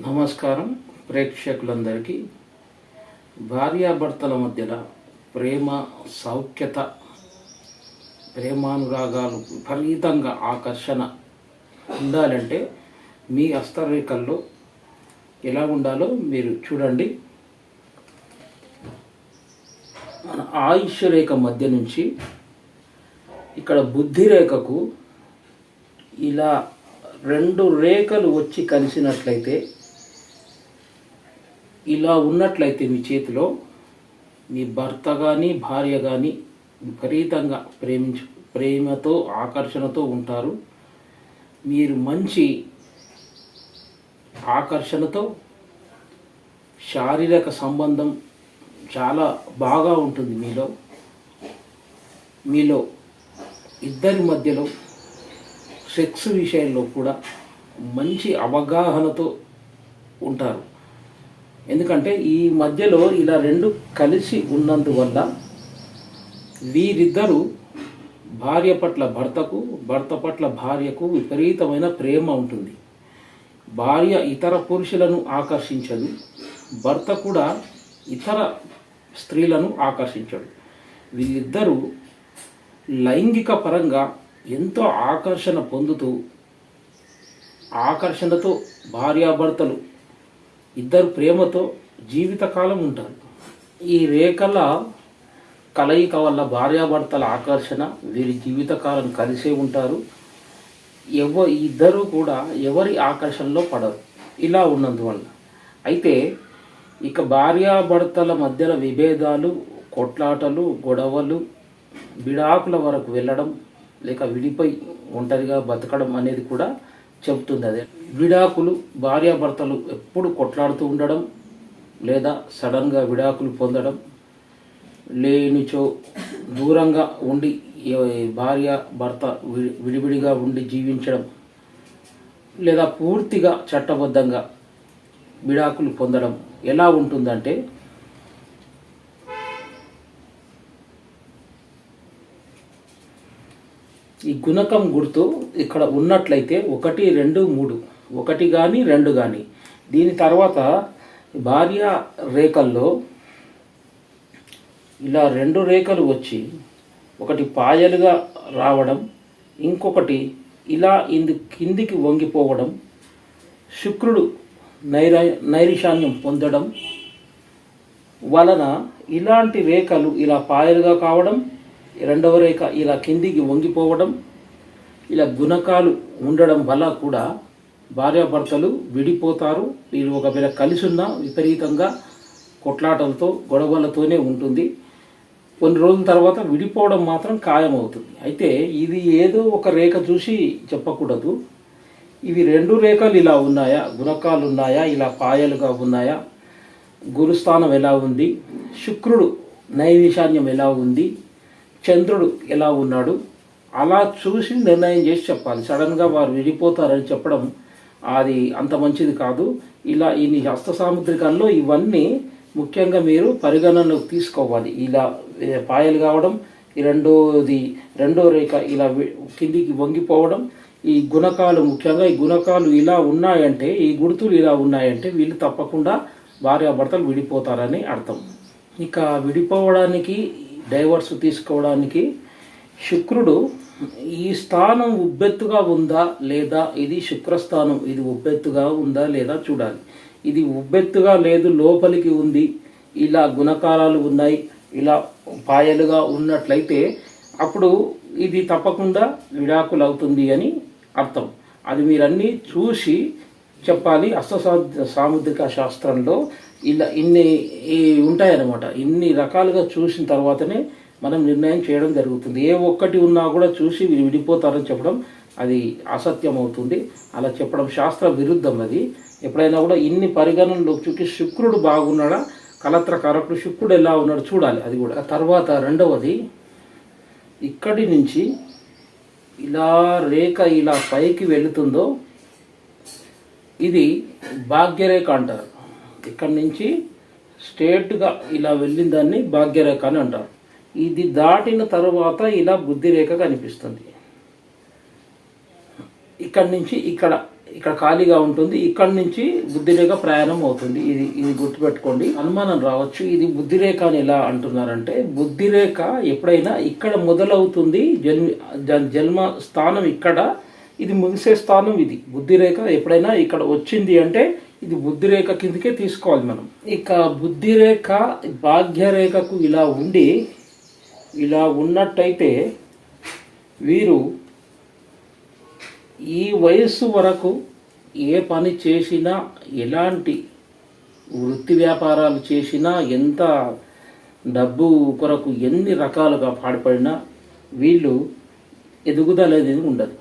నమస్కారం ప్రేక్షకులందరికీ. భార్యాభర్తల మధ్యలో ప్రేమ సౌఖ్యత, ప్రేమానురాగాలు, విపరీతంగా ఆకర్షణ ఉండాలంటే మీ హస్తరేఖల్లో ఎలా ఉండాలో మీరు చూడండి. మన ఆయుష్ రేఖ మధ్య నుంచి ఇక్కడ బుద్ధి రేఖకు ఇలా రెండు రేఖలు వచ్చి కలిసినట్లయితే, ఇలా ఉన్నట్లయితే మీ చేతిలో మీ భర్త కానీ భార్య కానీ విపరీతంగా ప్రేమతో ఆకర్షణతో ఉంటారు. మీరు మంచి ఆకర్షణతో శారీరక సంబంధం చాలా బాగా ఉంటుంది. మీలో ఇద్దరి మధ్యలో సెక్స్ విషయంలో కూడా మంచి అవగాహనతో ఉంటారు. ఎందుకంటే ఈ మధ్యలో ఇలా రెండు కలిసి ఉన్నందువల్ల వీరిద్దరూ భార్య పట్ల భర్తకు, భర్త పట్ల భార్యకు విపరీతమైన ప్రేమ ఉంటుంది. భార్య ఇతర పురుషులను ఆకర్షించదు, భర్త కూడా ఇతర స్త్రీలను ఆకర్షించడు. వీళ్ళిద్దరూ లైంగిక పరంగా ఎంతో ఆకర్షణ పొందుతూ, ఆకర్షణతో భార్యాభర్తలు ఇద్దరు ప్రేమతో జీవితకాలం ఉంటారు. ఈ రేఖల కలయిక వల్ల భార్యాభర్తల ఆకర్షణ వీరి జీవితకాలం కలిసే ఉంటారు. ఇద్దరు కూడా ఎవరి ఆకర్షణలో పడరు ఇలా ఉన్నందువల్ల. అయితే ఇక భార్యాభర్తల మధ్యలో విభేదాలు, కొట్లాటలు, గొడవలు, విడాకుల వరకు వెళ్ళడం, లేక విడిపోయి ఒంటరిగా బతకడం అనేది కూడా చెబుతుంది. అదే విడాకులు, భార్యాభర్తలు ఎప్పుడు కొట్లాడుతూ ఉండడం, లేదా సడన్గా విడాకులు పొందడం, లేనిచో దూరంగా ఉండి భార్య భర్త విడివిడిగా ఉండి జీవించడం, లేదా పూర్తిగా చట్టబద్ధంగా విడాకులు పొందడం ఎలా ఉంటుందంటే, ఈ గుణకం గుర్తు ఇక్కడ ఉన్నట్లయితే 1, 2, 3, 1 కానీ 2 కానీ, దీని తర్వాత భార్య రేఖల్లో ఇలా 2 రేఖలు వచ్చి ఒకటి పాయలుగా రావడం, ఇంకొకటి ఇలా కిందికి వంగిపోవడం, శుక్రుడు నైరుషాన్యం పొందడం వలన ఇలాంటి రేఖలు ఇలా పాయలుగా కావడం, రెండవ రేఖ ఇలా కిందికి వంగిపోవడం, ఇలా గుణకాలు ఉండడం వల్ల కూడా భార్యాభర్తలు విడిపోతారు. వీరు ఒకవేళ కలిసి ఉన్న విపరీతంగా కొట్లాటలతో, గొడవలతోనే ఉంటుంది. కొన్ని రోజుల తర్వాత విడిపోవడం మాత్రం ఖాయమవుతుంది. అయితే ఇది ఏదో ఒక రేఖ చూసి చెప్పకూడదు. ఇవి 2 రేఖలు ఇలా ఉన్నాయా, గుణకాలు ఉన్నాయా, ఇలా పాయలుగా ఉన్నాయా, గురుస్థానం ఎలా ఉంది, శుక్రుడు నైవిషాన్యం ఎలా ఉంది, చంద్రుడు ఎలా ఉన్నాడు, అలా చూసి నిర్ణయం చేసి చెప్పాలి. సడన్గా వారు విడిపోతారని చెప్పడం అది అంత మంచిది కాదు. ఇలా ఈ హస్త సాముద్రికాల్లో ఇవన్నీ ముఖ్యంగా మీరు పరిగణనలోకి తీసుకోవాలి. ఇలా పాయలు కావడం, రెండో రేఖ ఇలా కిందికి వంగిపోవడం, ఈ గుణకాలు ముఖ్యంగా ఈ గుణకాలు ఇలా ఉన్నాయంటే, ఈ గుర్తులు ఇలా ఉన్నాయంటే వీళ్ళు తప్పకుండా భార్యాభర్తలు విడిపోతారని అర్థం. ఇక విడిపోవడానికి, డైవర్స్ తీసుకోవడానికి శుక్రుడు ఈ స్థానం ఉబ్బెత్తుగా ఉందా లేదా, ఇది శుక్రస్థానం, ఇది ఉబ్బెత్తుగా ఉందా లేదా చూడాలి. ఇది ఉబ్బెత్తుగా లేదు, లోపలికి ఉంది, ఇలా గుణకారాలు ఉన్నాయి, ఇలా పాయలుగా ఉన్నట్లయితే అప్పుడు ఇది తప్పకుండా విడాకులు అవుతుంది అని అర్థం. అది మీరన్నీ చూసి చెప్పాలి. సాముద్రిక శాస్త్రంలో ఇలా ఇన్ని ఉంటాయన్నమాట. ఇన్ని రకాలుగా చూసిన తర్వాతనే మనం నిర్ణయం చేయడం జరుగుతుంది. ఏ ఒక్కటి ఉన్నా కూడా చూసి విడిపోతారని చెప్పడం అది అసత్యం అవుతుంది. అలా చెప్పడం శాస్త్ర విరుద్ధం. అది ఎప్పుడైనా కూడా ఇన్ని పరిగణనలో చూసి శుక్రుడు బాగున్నాడా, కలత్రకారకుడు శుక్రుడు ఎలా ఉన్నాడు చూడాలి. అది కూడా తర్వాత రెండవది, ఇక్కడి నుంచి ఇలా రేఖ ఇలా పైకి వెళుతుందో ఇది భాగ్యరేఖ అంటారు. ఇక్కడి నుంచి స్ట్రేట్గా ఇలా వెళ్ళిన దాన్ని భాగ్యరేఖ అని అంటారు. ఇది దాటిన తర్వాత ఇలా బుద్ధిరేఖ కనిపిస్తుంది. ఇక్కడి నుంచి ఇక్కడ ఇక్కడ ఖాళీగా ఉంటుంది. ఇక్కడ నుంచి బుద్ధిరేఖ ప్రయాణం అవుతుంది. ఇది ఇది గుర్తుపెట్టుకోండి. అనుమానం రావచ్చు, ఇది బుద్ధిరేఖ అని ఎలా అంటున్నారంటే, బుద్ధిరేఖ ఎప్పుడైనా ఇక్కడ మొదలవుతుంది, జన్మ స్థానం ఇక్కడ, ఇది ముగిసే స్థానం ఇది. బుద్ధిరేఖ ఎప్పుడైనా ఇక్కడ వచ్చింది అంటే ఇది బుద్ధిరేఖ కిందకే తీసుకోవాలి మనం. ఇక బుద్ధిరేఖ భాగ్యరేఖకు ఇలా ఉండి ఇలా ఉన్నట్టయితే వీరు ఈ వయస్సు వరకు ఏ పని చేసినా, ఎలాంటి వృత్తి వ్యాపారాలు చేసినా, ఎంత డబ్బు కొరకు ఎన్ని రకాలుగా పాటుపడినా వీళ్ళు ఎదుగుదల అనేది ఉండదు.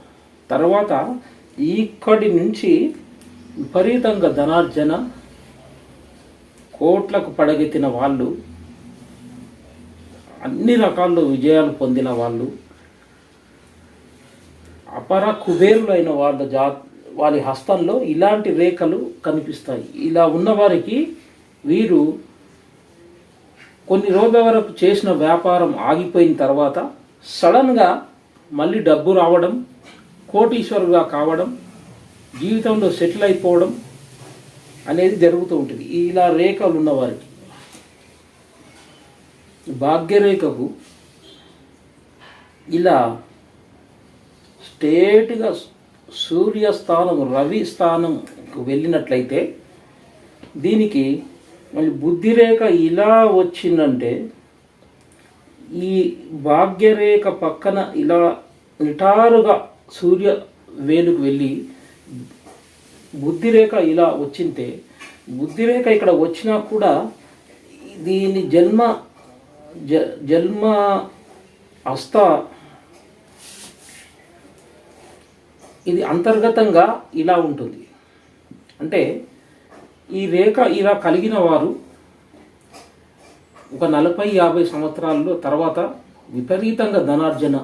తర్వాత ఇక్కడి నుంచి విపరీతంగా ధనార్జన, కోట్లకు పడగెత్తిన వాళ్ళు, అన్ని రకాల్లో విజయాలు పొందిన వాళ్ళు, అపర కుబేరులు అయిన వారి హస్తంలో ఇలాంటి రేఖలు కనిపిస్తాయి. ఇలా ఉన్నవారికి వీరు కొన్ని రోజుల వరకు చేసిన వ్యాపారం ఆగిపోయిన తర్వాత సడన్గా మళ్ళీ డబ్బు రావడం, కోటీశ్వరుగా కావడం, జీవితంలో సెటిల్ అయిపోవడం అనేది జరుగుతూ ఉంటుంది ఇలా రేఖలు ఉన్నవారికి. భాగ్యరేఖకు ఇలా స్ట్రేట్గా సూర్యస్థానం, రవి స్థానంకు వెళ్ళినట్లయితే దీనికి మళ్ళీ బుద్ధిరేఖ ఇలా వచ్చిందంటే, ఈ భాగ్యరేఖ పక్కన ఇలా నిటారుగా సూర్య వేలుకు వెళ్ళి బుద్ధిరేఖ ఇలా వచ్చింటే, బుద్ధిరేఖ ఇక్కడ వచ్చినా కూడా దీని జన్మ హస్త ఇది అంతర్గతంగా ఇలా ఉంటుంది. అంటే ఈ రేఖ ఇలా కలిగిన వారు ఒక 40-50 సంవత్సరాల్లో తర్వాత విపరీతంగా ధనార్జన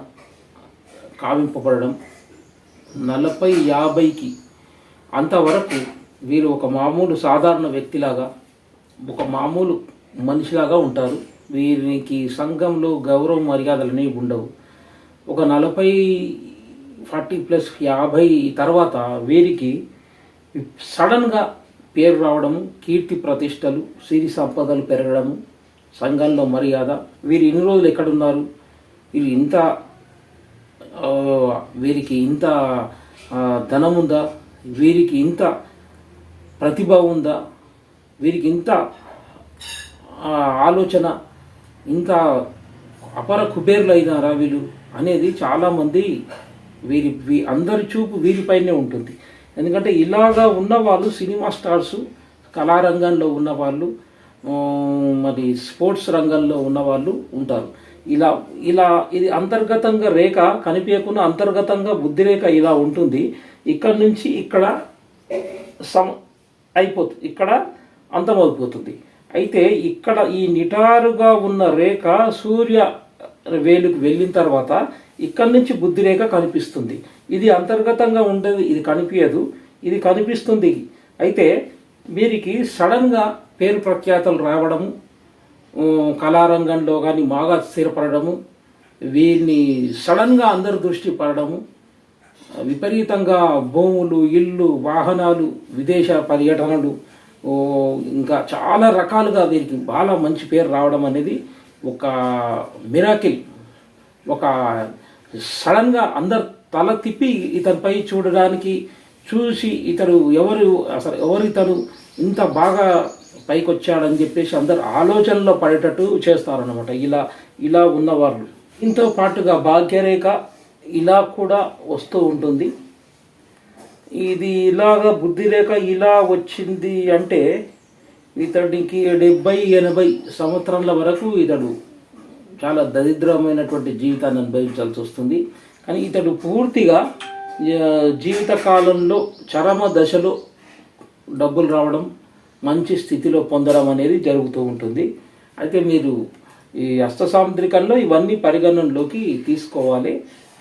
కావింపబడడం, 40-50కి అంతవరకు వీరు ఒక మామూలు సాధారణ వ్యక్తిలాగా, ఒక మామూలు మనిషిలాగా ఉంటారు. వీరికి సంఘంలో గౌరవ మర్యాదలు అనేవి ఉండవు. ఒక 40+50 తర్వాత వీరికి సడన్గా పేరు రావడము, కీర్తి ప్రతిష్టలు, సిరి సంపదలు పెరగడము, సంఘంలో మర్యాద, వీరు ఇన్ని రోజులు ఎక్కడున్నారు, వీరికి ఇంత ధనం ఉందా, వీరికి ఇంత ప్రతిభ ఉందా, వీరికి ఇంత ఆలోచన, ఇంత అపర కుబేర్లు అయినారా వీళ్ళు అనేది చాలామంది అందరి చూపు వీరిపైనే ఉంటుంది. ఎందుకంటే ఇలాగా ఉన్నవాళ్ళు సినిమా స్టార్స్, కళారంగంలో ఉన్నవాళ్ళు, మరి స్పోర్ట్స్ రంగంలో ఉన్నవాళ్ళు ఉంటారు. ఇది అంతర్గతంగా రేఖ కనిపించకుండా అంతర్గతంగా బుద్ధిరేఖ ఇలా ఉంటుంది. ఇక్కడ నుంచి ఇక్కడ అయిపోతుంది, ఇక్కడ అంతమైపోతుంది. అయితే ఇక్కడ ఈ నిటారుగా ఉన్న రేఖ సూర్య వేలుకు వెళ్ళిన తర్వాత ఇక్కడి నుంచి బుద్ధిరేఖ కనిపిస్తుంది. ఇది అంతర్గతంగా ఉండేది, ఇది కనిపించదు, ఇది కనిపిస్తుంది. అయితే వీరికి సడన్గా పేరు ప్రఖ్యాతలు రావడము, కళారంగంలో కానీ బాగా స్థిరపడము, వీరిని సడన్గా అందరి దృష్టి పడడము, విపరీతంగా భూములు, ఇళ్ళు, వాహనాలు, విదేశ పర్యటనలు, ఇంకా చాలా రకాలుగా వీరికి బాగా మంచి పేరు రావడం అనేది ఒక మిరాకిల్. ఒక సడన్గా అందరు తల తిప్పి ఇతనిపై చూసి ఇతడు ఎవరు ఇతను ఇంత బాగా పైకి వచ్చాడని చెప్పేసి అందరు ఆలోచనలో పడేటట్టు చేస్తారన్నమాట ఇలా ఉన్నవాళ్ళు. దీంతో పాటుగా భాగ్యరేఖ ఇలా కూడా వస్తూ ఉంటుంది. ఇది ఇలాగా బుద్ధిరేఖ ఇలా వచ్చింది అంటే ఇతడికి 70-80 సంవత్సరాల వరకు ఇతడు చాలా దరిద్రమైనటువంటి జీవితాన్ని అనుభవించాల్సి వస్తుంది. కానీ ఇతడు పూర్తిగా జీవితకాలంలో చరమ దశలో డబ్బులు రావడం, మంచి స్థితిలో పొందడం అనేది జరుగుతూ ఉంటుంది. అయితే మీరు ఈ హస్తసాముద్రికంలో ఇవన్నీ పరిగణనలోకి తీసుకోవాలి,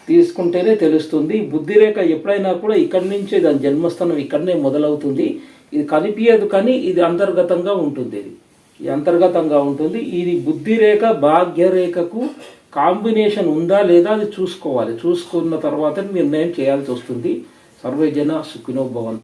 తీసుకుంటేనే తెలుస్తుంది. బుద్ధిరేఖ ఎప్పుడైనా కూడా ఇక్కడి నుంచే దాని జన్మస్థానం ఇక్కడనే మొదలవుతుంది. ఇది కనిపించదు కానీ ఇది అంతర్గతంగా ఉంటుంది. ఇది అంతర్గతంగా ఉంటుంది. ఇది బుద్ధిరేఖ భాగ్యరేఖకు కాంబినేషన్ ఉందా లేదా అది చూసుకోవాలి. చూసుకున్న తర్వాత నిర్ణయం చేయాల్సి వస్తుంది. సర్వే జన సుఖినో భవంతు.